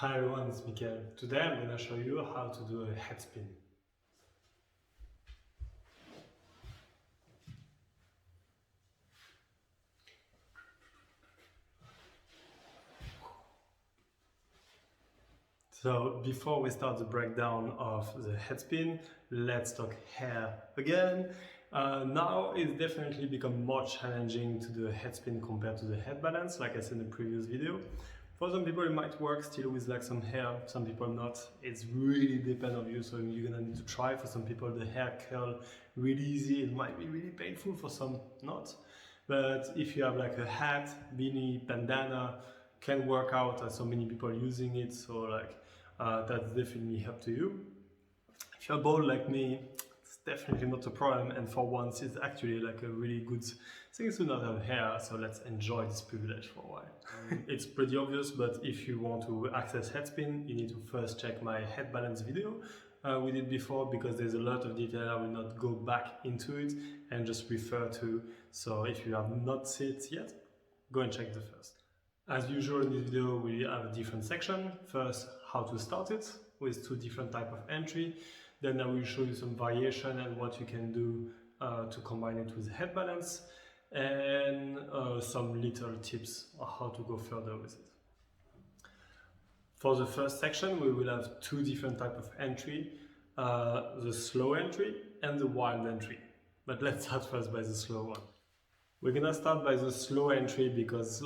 Hi everyone, it's MikaHell. Today I'm going to show you how to do a head spin. So before we start the breakdown of the head spin, let's talk hair again. Now it's definitely become more challenging to do a head spin compared to the head balance, like I said in the previous video. For some people it might work still with like some hair, some people not. It's really depend on you, so you're gonna need to try. For some people the hair curl really easy, it might be really painful, for some not. But if you have like a hat, beanie, bandana, can work out, as so many people using it, so like that's definitely up to you. If you're bald like me, it's definitely not a problem, and for once it's actually like a really good thing to not have hair, so let's enjoy this privilege for a while. It's pretty obvious, but if you want to access head spin, you need to first check my head balance video we did before, because there's a lot of detail. I will not go back into it and just refer to, so if you have not seen it yet, go and check the first. As usual in this video, we have a different section. First, how to start it with two different types of entry. Then I will show you some variation and what you can do to combine it with head balance, and some little tips on how to go further with it. For the first section, we will have two different types of entry, the slow entry and the wild entry. But let's start first by the slow one. We're gonna start by the slow entry because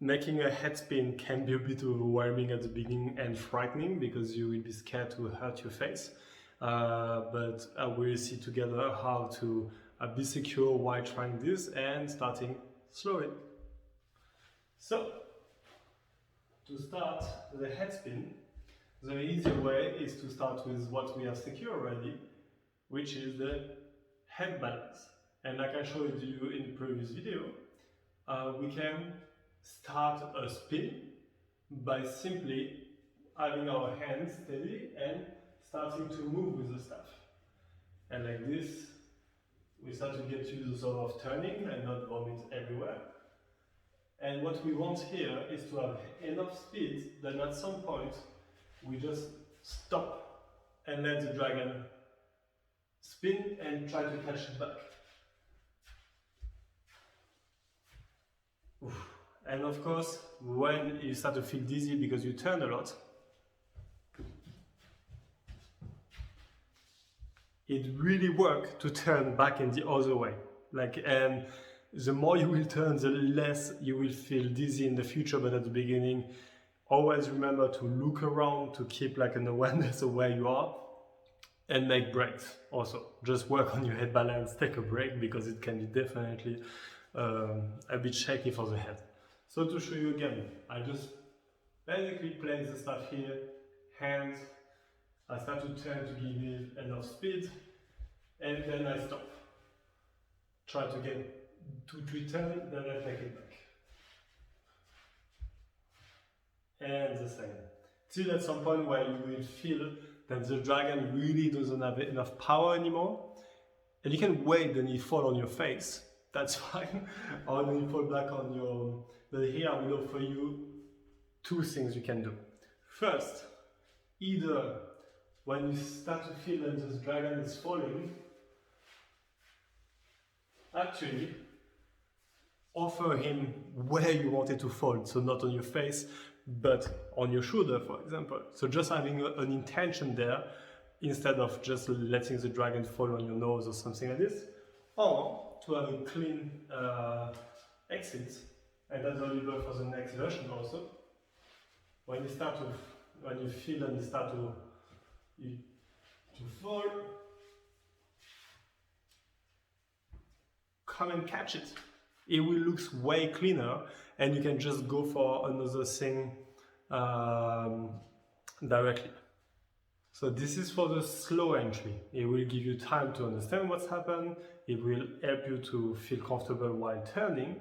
making a head spin can be a bit overwhelming at the beginning and frightening, because you will be scared to hurt your face. But we'll see together how to be secure while trying this and starting slowly. So, to start the head spin, the easier way is to start with what we have secure already, which is the head balance. And like I showed you in the previous video, we can start a spin by simply having our hands steady and starting to move with the staff. And like this, we start to get used to sort of turning and not vomit everywhere. And what we want here is to have enough speed that at some point we just stop and let the dragon spin and try to catch it back. Oof. And of course, when you start to feel dizzy because you turn a lot, it really works to turn back in the other way. And the more you will turn, the less you will feel dizzy in the future. But at the beginning, always remember to look around, to keep an awareness of where you are, and make breaks also. Just work on your head balance, take a break, because it can be definitely a bit shaky for the head. So to show you again, I just basically place the stuff here, hands, I start to turn to give it enough speed, and then I stop. Try to get 2-3 turns, then I take it back. And the same. Till at some point where you will feel that the dragon really doesn't have enough power anymore, and you can wait then you fall on your face, that's fine, or then you fall back on your... But here I will offer you two things you can do. First, either when you start to feel that this dragon is falling, actually offer him where you want it to fall, so not on your face, but on your shoulder, for example. So just having an intention there, instead of just letting the dragon fall on your nose or something like this, or to have a clean exit. And that's available for the next version also. When you feel and you start to fall, come and catch it. It will look way cleaner, and you can just go for another thing directly. So this is for the slow entry. It will give you time to understand what's happened. It will help you to feel comfortable while turning.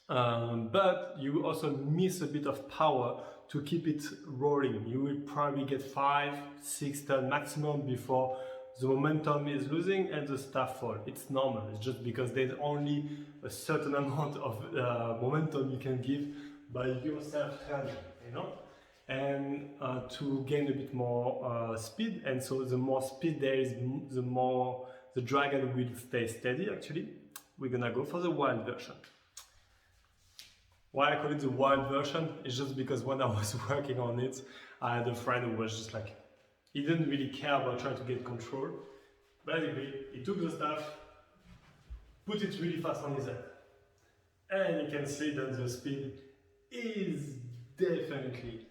But you also miss a bit of power to keep it rolling. You will probably get 5-6 turns maximum before the momentum is losing and the staff fall. It's normal. It's just because there's only a certain amount of momentum you can give by yourself turning. you know, and to gain a bit more speed. And so the more speed there is, the more the dragon will stay steady. Actually, we're gonna go for the wild version. Why I call it the wild version is just because when I was working on it, I had a friend who was just like, he didn't really care about trying to get control. Basically, he took the staff, put it really fast on his head, and you can see that the speed is definitely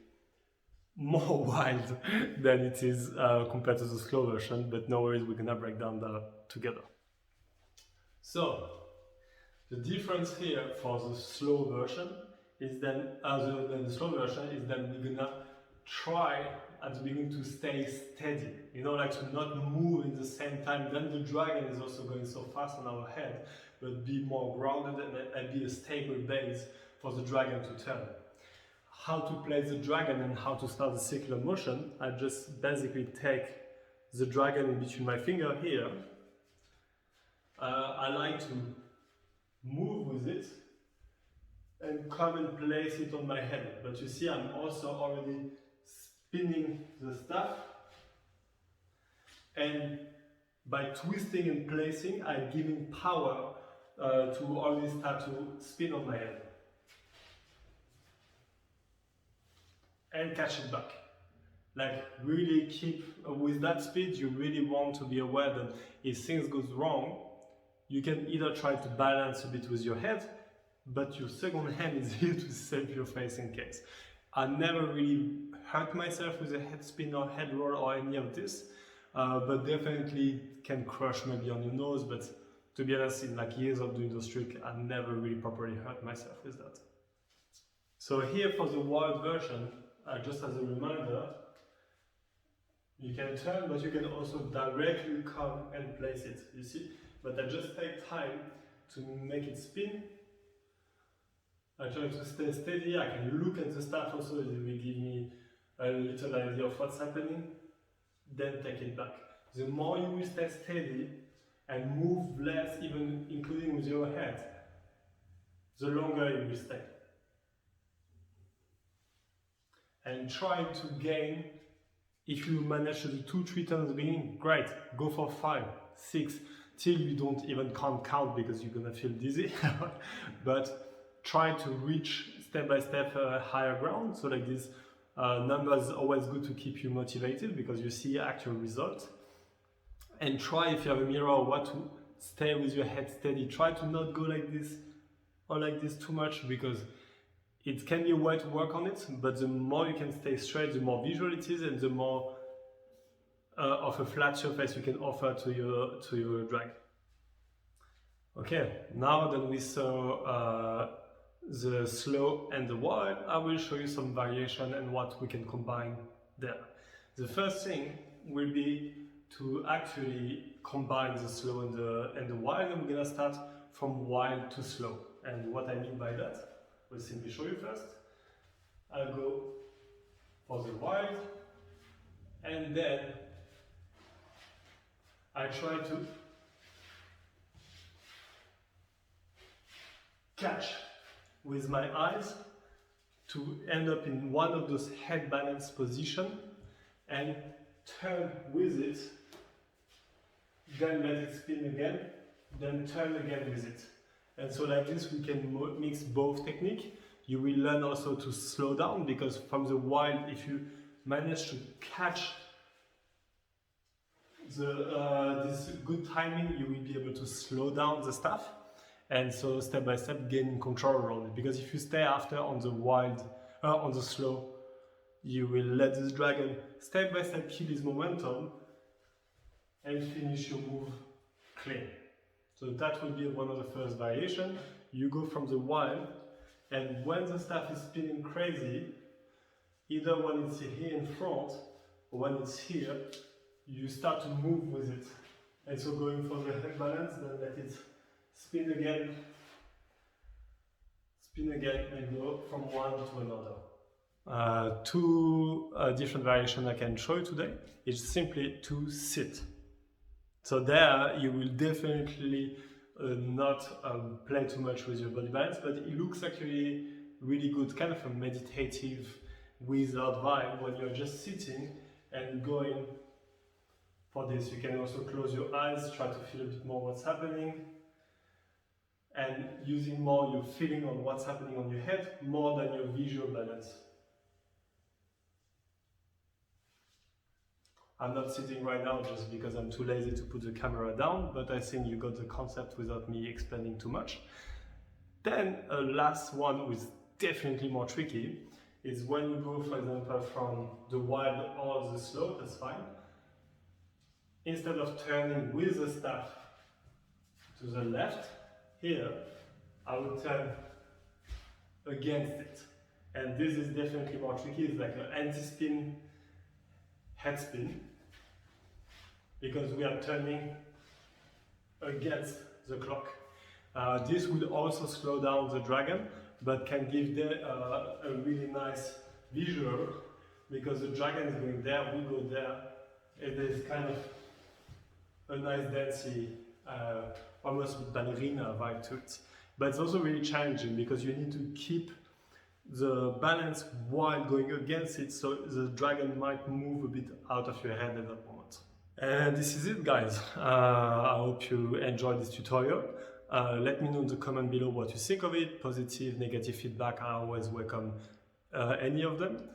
more wild than it is compared to the slow version, but no worries, we're gonna break down that together. So, the difference here for the slow version is then, other than the slow version, is that we're gonna try at the beginning to stay steady, you know, like to not move in the same time. Then the dragon is also going so fast on our head, but be more grounded and be a stable base for the dragon to turn. How to place the dragon and how to start the circular motion, I just basically take the dragon in between my finger here. I like to move with it and come and place it on my head. But you see, I'm also already spinning the staff, and by twisting and placing, I'm giving power to all this staff to spin on my head. And catch it back. Like really keep, with that speed, you really want to be aware that if things goes wrong, you can either try to balance a bit with your head, but your second hand is here to save your face in case. I never really hurt myself with a head spin or head roll or any of this, but definitely can crush maybe on your nose, but to be honest, in like years of doing those tricks, I never really properly hurt myself with that. So here for the wild version, just as a reminder, you can turn, but you can also directly come and place it, you see? But I just take time to make it spin. I try to stay steady. I can look at the staff also, it will give me a little idea of what's happening. Then take it back. The more you will stay steady and move less, even including with your head, the longer you will stay. And try to gain, if you manage to do 2-3 turns at the beginning, great, go for 5, 6, till you don't even count because you're gonna feel dizzy. But try to reach step by step higher ground. So like this number is always good to keep you motivated because you see actual results. And try, if you have a mirror, what to stay with your head steady. Try to not go like this or like this too much, because it can be a way to work on it, but the more you can stay straight, the more visual it is, and the more of a flat surface you can offer to your drag. Okay, now that we saw the slow and the wild, I will show you some variation and what we can combine there. The first thing will be to actually combine the slow and the wild, and we're gonna start from wild to slow. And what I mean by that, we'll simply show you first. I'll go for the wild, and then I try to catch with my eyes to end up in one of those head balance position and turn with it, then let it spin again, then turn again with it. And so like this we can mix both technique. You will learn also to slow down, because from the wild, if you manage to catch this good timing, you will be able to slow down the staff, and so step by step gain control around it. Because if you stay after on the wild, on the slow, you will let this dragon step by step kill his momentum and finish your move clean. So that will be one of the first variations. You go from the wild, and when the staff is spinning crazy, either when it's here in front or when it's here, you start to move with it. And so going for the head balance, then let it spin again, and go from one to another. Two different variations I can show you today is simply to sit. So there you will definitely not play too much with your body balance, but it looks actually really good, kind of a meditative wizard vibe when you're just sitting and going for this. You can also close your eyes, try to feel a bit more what's happening, and using more your feeling on what's happening on your head more than your visual balance. I'm not sitting right now just because I'm too lazy to put the camera down, but I think you got the concept without me explaining too much. Then a last one, which is definitely more tricky, is when you go, for example, from the wild or the slow, that's fine. Instead of turning with the staff to the left, here, I would turn against it. And this is definitely more tricky. It's like an anti-spin head spin, because we are turning against the clock. This will also slow down the dragon, but can give a really nice visual, because the dragon is going there, we go there. It is kind of a nice dancey, almost ballerina vibe to it. But it's also really challenging because you need to keep the balance while going against it, so the dragon might move a bit out of your head at that moment. And this is it, guys. I hope you enjoyed this tutorial. Let me know in the comment below what you think of it. Positive, negative feedback, I always welcome any of them.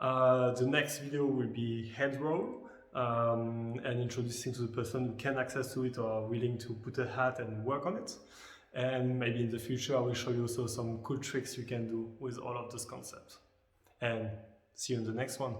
The next video will be head roll, and introducing to the person who can access to it or are willing to put a hat and work on it. And maybe in the future I will show you also some cool tricks you can do with all of those concepts. And see you in the next one.